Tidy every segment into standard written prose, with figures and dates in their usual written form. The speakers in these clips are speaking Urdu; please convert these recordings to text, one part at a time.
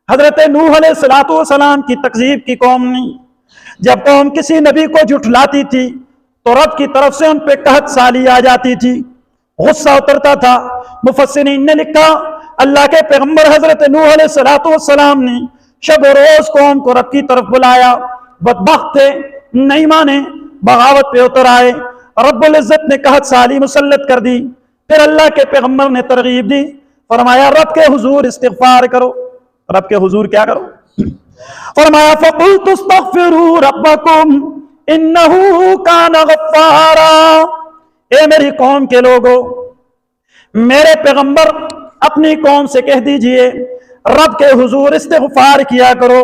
حضرت نوح علیہ السلام کی تکذیب کی قوم نے جب قوم کسی نبی کو جھٹلاتی تھی تو رب کی طرف سے ان پہ قحط سالی آ جاتی تھی، غصہ اترتا تھا۔ مفسرین نے لکھا اللہ کے پیغمبر حضرت نوح علیہ السلام نے شب و روز قوم کو رب کی طرف بلایا، بدبخت تھے، نہیں مانے، بغاوت پہ اتر آئے، رب العزت نے قحط سالی مسلط کر دی۔ پھر اللہ کے پیغمبر نے ترغیب دی، فرمایا رب کے حضور استغفار کرو، رب کے حضور کیا کرو؟ فرمایا فَقُلْتُ اسْتَغْفِرُوا رَبَّكُمْ إِنَّهُ كَانَ غَفَّارًا۔ اے میری قوم کے لوگوں، میرے پیغمبر اپنی قوم سے کہہ دیجئے رب کے حضور استغفار کیا کرو،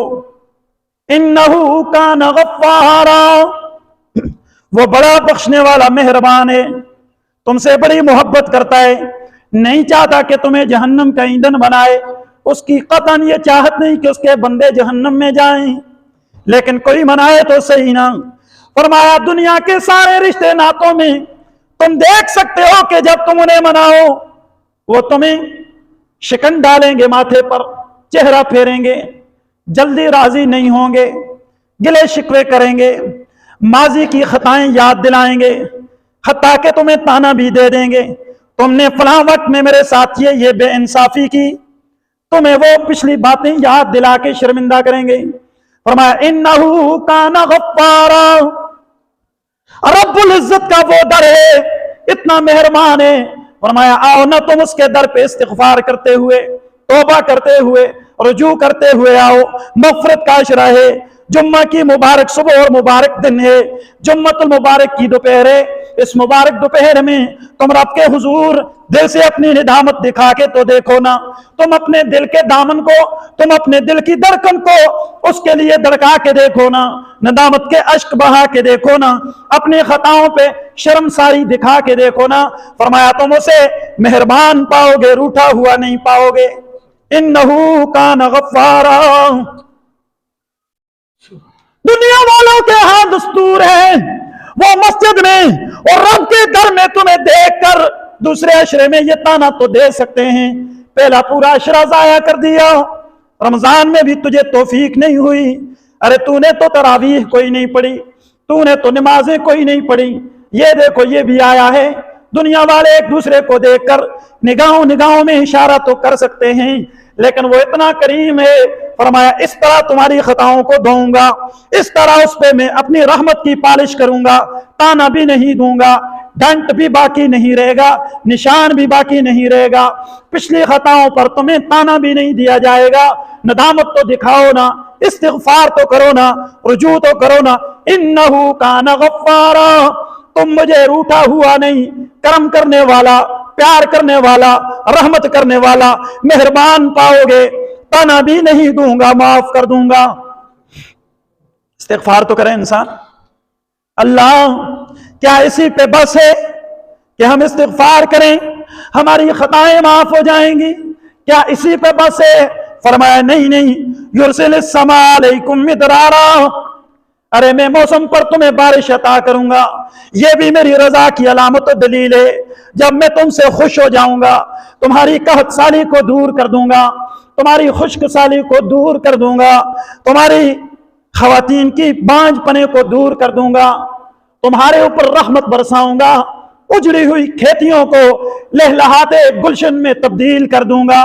إِنَّهُ كَانَ غَفَّارًا، وہ بڑا بخشنے والا مہربان ہے، تم سے بڑی محبت کرتا ہے، نہیں چاہتا کہ تمہیں جہنم کا ایندھن بنائے، اس کی قطعاً یہ چاہت نہیں کہ اس کے بندے جہنم میں جائیں، لیکن کوئی منائے تو صحیح نہ۔ فرمایا دنیا کے سارے رشتے ناتوں میں تم دیکھ سکتے ہو کہ جب تم انہیں مناؤ وہ تمہیں شکن ڈالیں گے، ماتھے پر چہرہ پھیریں گے، جلدی راضی نہیں ہوں گے، گلے شکوے کریں گے، ماضی کی خطائیں یاد دلائیں گے، حتیٰ کہ تمہیں تانا بھی دے دیں گے، تم نے فلاں وقت میں میرے ساتھ یہ بے انصافی کی، تمہیں وہ پچھلی باتیں یاد دلا کے شرمندہ کریں گے۔ فرمایا انہو کان غفارا، رب العزت کا وہ در ہے، اتنا مہربان ہے۔ فرمایا آؤ نہ تم اس کے در پہ استغفار کرتے ہوئے، توبہ کرتے ہوئے، رجوع کرتے ہوئے آؤ، مغفرت کا عشرہ ہے، جمعہ کی مبارک صبح اور مبارک دن ہے، جمعۃ المبارک کی دوپہر ہے، اس مبارک دوپہر میں تم رب کے حضور دل سے اپنی ندامت دکھا کے تو دیکھو نا، تم اپنے دل کے دامن کو، تم اپنے دل کی دھڑکن کو اس کے لیے دھڑکا کے دیکھو نا، ندامت کے اشک بہا کے دیکھو نا، اپنی خطاؤں پہ شرم ساری دکھا کے دیکھو نا۔ فرمایا تم اسے مہربان پاؤ گے، روٹھا ہوا نہیں پاؤ گے۔ انہو کان غفارا، دنیا والوں کے ہاں دستور ہے وہ مسجد میں اور رب کے در میں تمہیں دیکھ کر دوسرے عشرے میں یہ تانا تو دے سکتے ہیں، پہلا پورا عشرہ ضائع کر دیا، رمضان میں بھی تجھے توفیق نہیں ہوئی، ارے تو نے تو تراویح کوئی نہیں پڑھی، تو نے تو نمازیں کوئی نہیں پڑھی، یہ دیکھو یہ بھی آیا ہے۔ دنیا والے ایک دوسرے کو دیکھ کر نگاہوں میں اشارہ تو کر سکتے ہیں، لیکن وہ اتنا کریم ہے، فرمایا اس طرح تمہاری خطاؤں کو دھوؤں گا، اس طرح اس پہ میں اپنی رحمت کی پالش کروں گا، تانا بھی نہیں دوں گا، ڈنٹ بھی باقی نہیں رہے گا، نشان بھی باقی نہیں رہے گا، پچھلی خطاؤں پر تمہیں تانا بھی نہیں دیا جائے گا۔ ندامت تو دکھاؤ نا، استغفار تو کرو نا، رجوع تو کرو نا۔ انہو کان غفارا، تم مجھے روٹا ہوا نہیں، کرم کرنے والا، پیار کرنے والا، رحمت کرنے والا، مہربان پاؤ گے، تانا بھی نہیں دوں گا، معاف کر دوں گا۔ استغفار تو کریں انسان۔ اللہ کیا اسی پہ بس ہے کہ ہم استغفار کریں ہماری خطائیں معاف ہو جائیں گی؟ کیا اسی پہ بس ہے؟ فرمایا نہیں، یرسل السماء علیکم مدرارا، ارے میں موسم پر تمہیں بارش عطا کروں گا، یہ بھی میری رضا کی علامت و دلیل ہے۔ جب میں تم سے خوش ہو جاؤں گا، تمہاری قحط سالی کو دور کر دوں گا، تمہاری خشک سالی کو دور کر دوں گا، تمہاری خواتین کی بانجھ پنے کو دور کر دوں گا، تمہارے اوپر رحمت برساؤں گا، اجڑی ہوئی کھیتیوں کو لہلہاتے گلشن میں تبدیل کر دوں گا،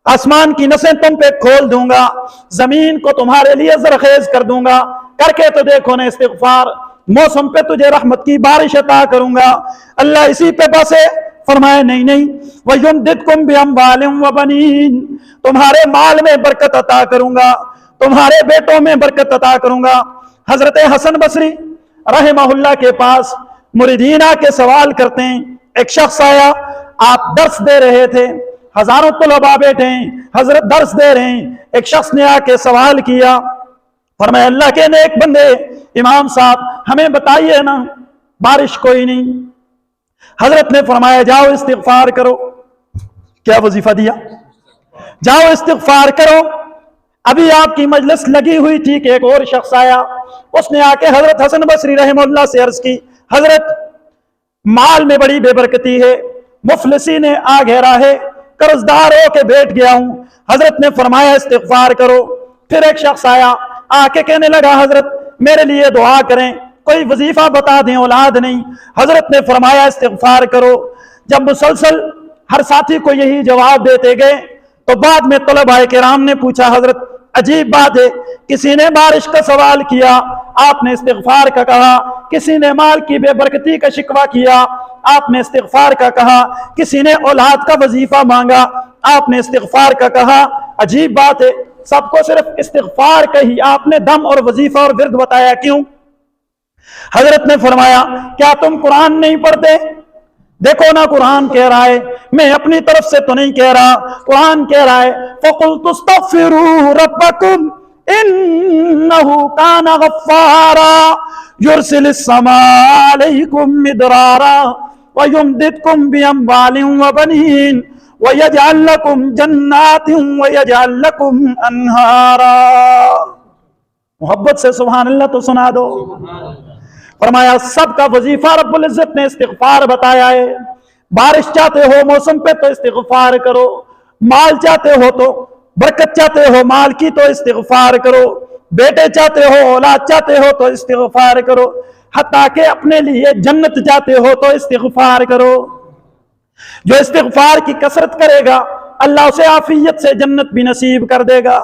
آسمان کی نسیں تم پہ کھول دوں گا، زمین کو تمہارے لیے زرخیز کر دوں گا۔ کر کے تو دیکھو نا استغفار، موسم پہ تجھے رحمت کی بارش عطا کروں گا۔ اللہ اسی پہ بس ہے؟ فرمایا نہیں، وَيُمْدِدْكُمْ بِأَمْوَالٍ وَبَنِينَ، تمہارے مال میں برکت عطا کروں گا، تمہارے بیٹوں میں برکت عطا کروں گا۔ حضرت حسن بصری رحمہ اللہ کے پاس مریدین آ کے سوال کرتے ہیں، ایک شخص آیا، آپ درس دے رہے تھے، ہزاروں طلباء بیٹھے ہیں، حضرت درس دے رہے ہیں، ایک شخص نے آ کے سوال کیا، فرمایا اللہ کے نیک بندے امام صاحب ہمیں بتائیے نا، بارش کوئی نہیں۔ حضرت نے فرمایا جاؤ استغفار کرو۔ کیا وظیفہ دیا؟ جاؤ استغفار کرو۔ ابھی آپ کی مجلس لگی ہوئی تھی کہ ایک اور شخص آیا، اس نے آ کے حضرت حسن بصری رحمہ اللہ سے عرض کی، حضرت مال میں بڑی بے برکتی ہے، مفلسی نے آ گھیرا ہے، قرضدار ہو کے بیٹھ گیا ہوں. حضرت نے فرمایا استغفار کرو. پھر ایک شخص آیا آ کے کہنے لگا حضرت میرے لیے دعا کریں, کوئی وظیفہ بتا دیں, اولاد نہیں. حضرت نے فرمایا استغفار کرو. جب مسلسل ہر ساتھی کو یہی جواب دیتے گئے تو بعد میں طلباء کرام نے پوچھا حضرت عجیب بات ہے, کسی نے بارش کا سوال کیا آپ نے استغفار کا کہا, کسی نے مال کی بے برکتی کا شکوہ کیا آپ نے استغفار کا کہا, کسی نے اولاد کا وظیفہ مانگا آپ نے استغفار کا کہا. عجیب بات ہے, سب کو صرف استغفار کا ہی آپ نے دم اور وظیفہ اور ورد بتایا, کیوں؟ حضرت نے فرمایا کیا تم قرآن نہیں پڑھتے؟ دیکھو نا قرآن کہہ رہا ہے, میں اپنی طرف سے تو نہیں کہہ رہا, قرآن کہہ رہا ہے فَقُلْتُ اسْتَغْفِرُوا رَبَّكُمْ إِنَّهُ كَانَ غَفَّارًا يُرْسِلِ السَّمَاءَ عَلَيْكُمْ مِدْرَارًا وَيُمْدِدْكُمْ بِأَمْوَالٍ وَبَنِينَ وَيَجْعَلْ لَكُمْ جَنَّاتٍ وَيَجْعَلْ لَكُمْ أَنْهَارًا. محبت سے سبحان اللہ تو سنا دو. فرمایا سب کا وظیفہ رب العزت نے استغفار بتایا ہے. بارش چاہتے ہو موسم پہ تو استغفار کرو, مال چاہتے ہو تو برکت چاہتے ہو مال کی تو استغفار کرو, بیٹے چاہتے ہو اولاد چاہتے ہو تو استغفار کرو, حتیٰ کہ اپنے لیے جنت چاہتے ہو تو استغفار کرو. جو استغفار کی کثرت کرے گا اللہ اسے عافیت سے جنت بھی نصیب کر دے گا.